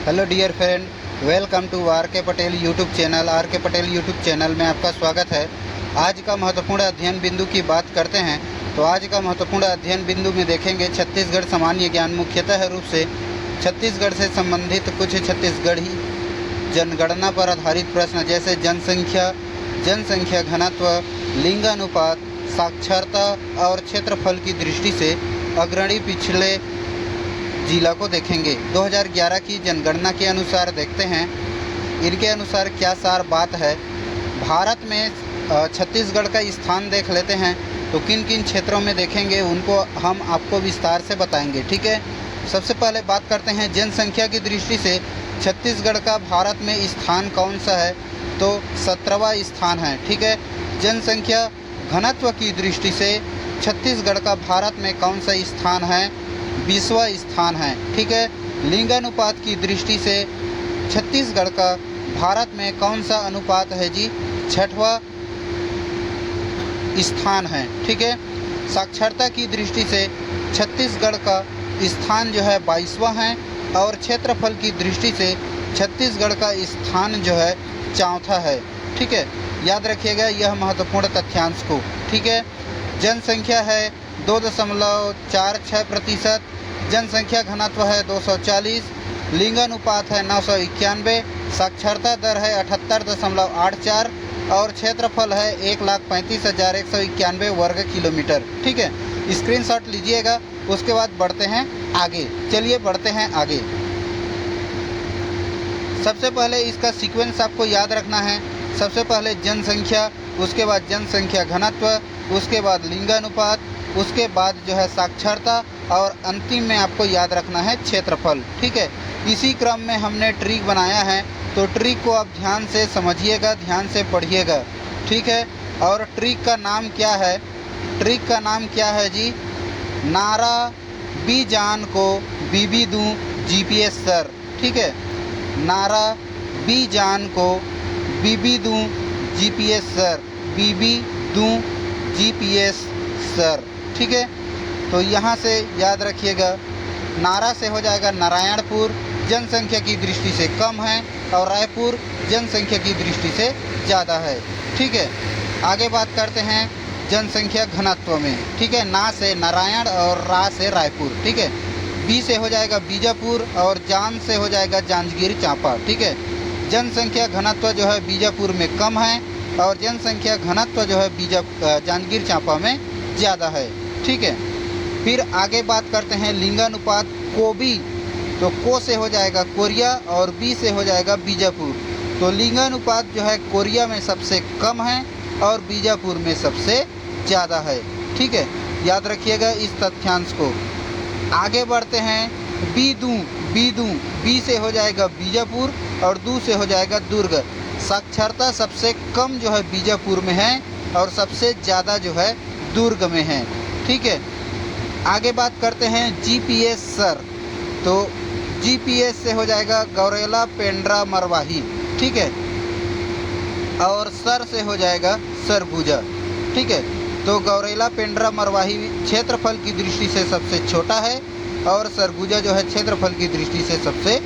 Hello dear friend, welcome to R K Patel YouTube channel. Are K Patel YouTube channel में आपका स्वागत है। आज का महत्वपूर्ण अध्ययन बिंदु की बात करते हैं तो आज का महत्वपूर्ण अध्ययन बिंदु में देखेंगे छत्तीसगढ़ सामान्य ज्ञान। मुख्यतः रूप से छत्तीसगढ़ से संबंधित कुछ छत्तीसगढ़ी जनगणना पर आधारित प्रश्न, जैसे जनसंख्या घनत्व, लिंगानुपात, साक्षरता और क्षेत्रफल की दृष्टि से अग्रणी पिछले जिला को देखेंगे। 2011 की जनगणना के अनुसार देखते हैं, इनके अनुसार क्या सार बात है। भारत में छत्तीसगढ़ का स्थान देख लेते हैं तो किन किन क्षेत्रों में देखेंगे उनको हम आपको विस्तार से बताएंगे। ठीक है, सबसे पहले बात करते हैं जनसंख्या की दृष्टि से छत्तीसगढ़ का भारत में स्थान कौन सा है, तो 17वां स्थान है। ठीक है, जनसंख्या घनत्व की दृष्टि से छत्तीसगढ़ का भारत में कौन सा स्थान है, 20वां स्थान है। ठीक है, लिंगानुपात की दृष्टि से छत्तीसगढ़ का भारत में कौन सा अनुपात है जी, 6वां स्थान है। ठीक है, साक्षरता की दृष्टि से छत्तीसगढ़ का स्थान जो है 22वां है और क्षेत्रफल की दृष्टि से छत्तीसगढ़ का स्थान जो है 4था है। ठीक है, याद रखिएगा यह महत्वपूर्ण तथ्यांश को। ठीक है, जनसंख्या है 2.46%, जनसंख्या घनत्व है 240, लिंगानुपात है 991, साक्षरता दर है 78.84 और क्षेत्रफल है 1,35,191 वर्ग किलोमीटर। ठीक है, स्क्रीनशॉट लीजिएगा। उसके बाद बढ़ते हैं आगे। चलिए बढ़ते हैं आगे। सबसे पहले इसका सीक्वेंस आपको याद रखना है। सबसे पहले जनसंख्या, उसके बाद जनसंख्या घनत्व, उसके बाद लिंगानुपात, उसके बाद जो है साक्षरता और अंतिम में आपको याद रखना है क्षेत्रफल। ठीक है, इसी क्रम में हमने ट्रिक बनाया है, तो ट्रिक को आप ध्यान से समझिएगा, ध्यान से पढ़िएगा। ठीक है, और ट्रिक का नाम क्या है, ट्रिक का नाम क्या है जी, नारा बी जान को बीबी दूं जीपीएस सर। ठीक है, नारा बी जान को बीबी दूं जीपीएस सर, बीबी दूं जीपीएस सर। ठीक है, तो यहाँ से याद रखिएगा, नारा से हो जाएगा नारायणपुर, जनसंख्या की दृष्टि से कम है, और रायपुर जनसंख्या की दृष्टि से ज़्यादा है। ठीक है, आगे बात करते हैं जनसंख्या घनत्व में। ठीक है, ना से नारायण और रा से रायपुर। ठीक है, बी से हो जाएगा बीजापुर और जान से हो जाएगा जांजगीर चांपा। ठीक है, जनसंख्या घनत्व जो है बीजापुर में कम है और जनसंख्या घनत्व जो है जांजगीर चांपा में ज़्यादा है। ठीक है, फिर आगे बात करते हैं लिंगानुपात को बी, तो को से हो जाएगा कोरिया और बी से हो जाएगा बीजापुर। तो लिंगानुपात जो है कोरिया में सबसे कम है और बीजापुर में सबसे ज़्यादा है। ठीक है, याद रखिएगा इस तथ्यांश को। आगे बढ़ते हैं बी से हो जाएगा बीजापुर और दू से हो जाएगा दुर्ग। साक्षरता सबसे कम जो है बीजापुर में है और सबसे ज़्यादा जो है दुर्ग में है। ठीक है, आगे बात करते हैं जीपीएस सर, तो जीपीएस से हो जाएगा गौरेला पेंड्रा मरवाही। ठीक है, और सर से हो जाएगा सरगुजा। ठीक है, तो गौरेला पेंड्रा मरवाही क्षेत्रफल की दृष्टि से सबसे छोटा है और सरगुजा जो है क्षेत्रफल की दृष्टि से सबसे